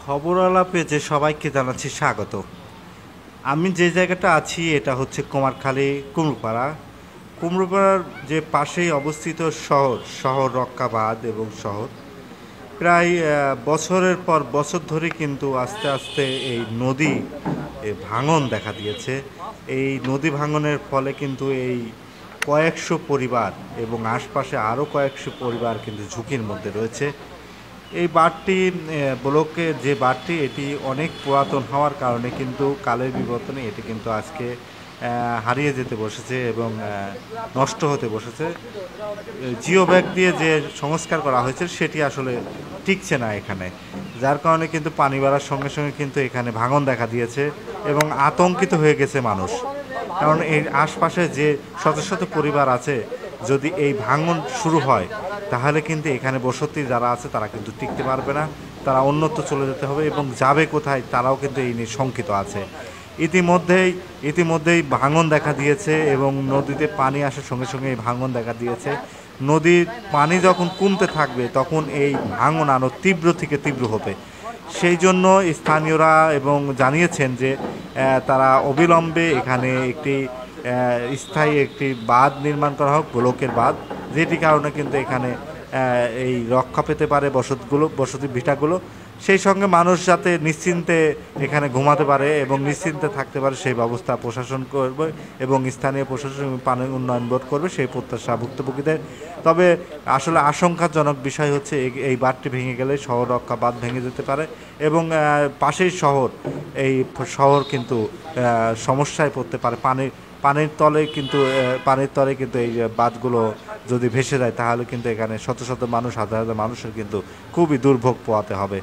খবর আলাপে যে সবাইকে জানাচ্ছি স্বাগত। আমি যে জায়গাটা আছি এটা হচ্ছে কুমারখালী কুমড়োপাড়া। কুমড়োপাড়ার যে পাশেই অবস্থিত শহর রক্ষা বাঁধ এবং শহর প্রায় বছরের পর বছর ধরে কিন্তু আস্তে আস্তে এই নদী ভাঙন দেখা দিয়েছে। এই নদী ভাঙনের ফলে কিন্তু এই কয়েকশো পরিবার এবং আশপাশে আরও কয়েকশো পরিবার কিন্তু ঝুঁকির মধ্যে রয়েছে। এই বাঁধটি ব্লকে যে বাঁধটি এটি অনেক পুরাতন হওয়ার কারণে কিন্তু কালের বিবর্তনে এটি কিন্তু আজকে হারিয়ে যেতে বসেছে এবং নষ্ট হতে বসেছে। জিও ব্যাগ দিয়ে যে সংস্কার করা হয়েছে সেটি আসলে টিকছে না এখানে, যার কারণে কিন্তু পানি বাড়ার সঙ্গে সঙ্গে কিন্তু এখানে ভাঙন দেখা দিয়েছে এবং আতঙ্কিত হয়ে গেছে মানুষ। কারণ এই আশপাশে যে শত শত পরিবার আছে, যদি এই ভাঙন শুরু হয় তাহলে কিন্তু এখানে বসতি যারা আছে তারা কিন্তু টিকতে পারবে না, তারা অন্যত্র চলে যেতে হবে এবং যাবে কোথায় তারাও কিন্তু এই নিয়ে শঙ্কিত আছে। ইতিমধ্যেই ভাঙন দেখা দিয়েছে এবং নদীতে পানি আসার সঙ্গে সঙ্গে এই ভাঙন দেখা দিয়েছে। নদীর পানি যখন কমতে থাকবে তখন এই ভাঙন আরও তীব্র থেকে তীব্র হবে। সেই জন্য স্থানীয়রা এবং জানিয়েছেন যে তারা অবিলম্বে এখানে একটি স্থায়ী একটি বাঁধ নির্মাণ করা হোক, ব্লকের বাঁধ, যেটি কারণে কিন্তু এখানে এই রক্ষা পেতে পারে বসতি ভিটাগুলো। সেই সঙ্গে মানুষ যাতে নিশ্চিন্তে এখানে ঘুমাতে পারে এবং নিশ্চিন্তে থাকতে পারে সেই ব্যবস্থা প্রশাসন করবে এবং স্থানীয় প্রশাসন পানি উন্নয়ন বোর্ড করবে, সেই প্রত্যাশা ভুক্তভোগীদের। তবে আসলে আশঙ্কাজনক বিষয় হচ্ছে এই বাঁধটি ভেঙে গেলে শহর রক্ষা বাঁধ ভেঙে যেতে পারে এবং পাশেই শহর কিন্তু সমস্যায় পড়তে পারে। পানির তলে কিন্তু এই বাঁধগুলো যদি ভেসে যায় তাহলে কিন্তু এখানে শত শত মানুষ, হাজার হাজার মানুষের কিন্তু খুবই দুর্ভোগ পোহাতে হবে।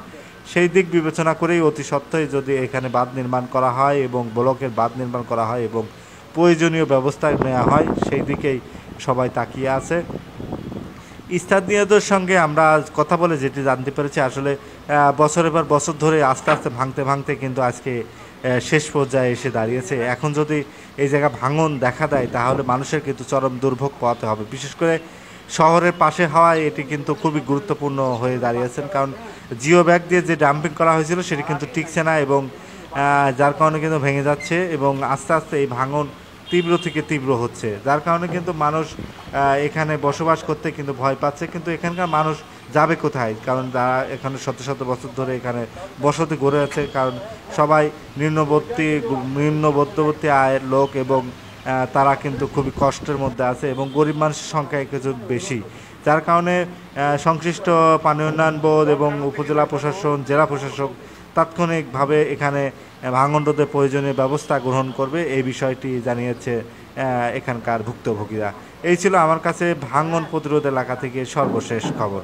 সেই দিক বিবেচনা করেই অতি সত্ত্বই যদি এখানে বাঁধ নির্মাণ করা হয় এবং ব্লকের বাঁধ নির্মাণ করা হয় এবং প্রয়োজনীয় ব্যবস্থা নেওয়া হয়, সেই দিকেই সবাই তাকিয়ে আছে। স্থানীয়দের সঙ্গে আমরা কথা বলে যেটি জানতে পেরেছি, আসলে বছরের পর বছর ধরে আস্তে আস্তে ভাঙতে কিন্তু আজকে শেষ পর্যায়ে এসে দাঁড়িয়েছে। এখন যদি এই জায়গা ভাঙন দেখা দেয় তাহলে মানুষের কিন্তু চরম দুর্ভোগ পোহাতে হবে। বিশেষ করে শহরের পাশে হওয়ায় এটি কিন্তু খুবই গুরুত্বপূর্ণ হয়ে দাঁড়িয়েছেন, কারণ জিও ব্যাগ দিয়ে যে ডাম্পিং করা হয়েছিল সেটি কিন্তু টিকছে না এবং যার কারণে কিন্তু ভেঙে যাচ্ছে এবং আস্তে আস্তে এই ভাঙন তীব্র থেকে তীব্র হচ্ছে, যার কারণে কিন্তু মানুষ এখানে বসবাস করতে কিন্তু ভয় পাচ্ছে। কিন্তু এখানকার মানুষ যাবে কোথায়? কারণ তারা এখানে শত শত বছর ধরে এখানে বসতি গড়ে আছে, কারণ সবাই নিম্ন মধ্যবর্তী আয়ের লোক এবং তারা কিন্তু খুবই কষ্টের মধ্যে আছে এবং গরিব মানুষের সংখ্যা কিছু বেশি, যার কারণে সংশ্লিষ্ট পানি উন্নয়ন বোর্ড এবং উপজেলা প্রশাসন, জেলা প্রশাসক তাৎক্ষণিকভাবে এখানে ভাঙন রোধে প্রয়োজনীয় ব্যবস্থা গ্রহণ করবে, এই বিষয়টি জানিয়েছে এখানকার ভুক্তভোগীরা। এই ছিল আমার কাছে ভাঙন প্রতিরোধ এলাকা থেকে সর্বশেষ খবর।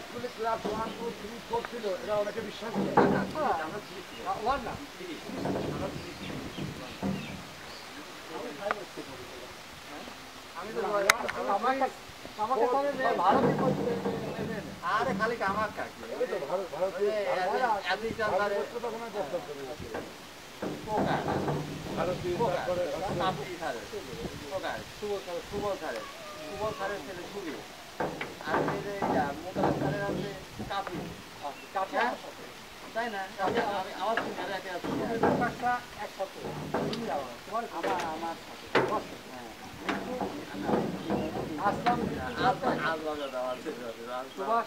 স্কুলে ক্লাস 1 2 3 4 ছিল, এরা অনেকে বিশ্বাস করে না। আমি তো আমাকে ভারতে আরে খালি কামাক কাকি ভারত সুবল সারের ছেলে ছবি আর মোতালেব সারের আছে কাপি তাই না? আমি আমার একসাথে আমার আসলাম সুভাষ।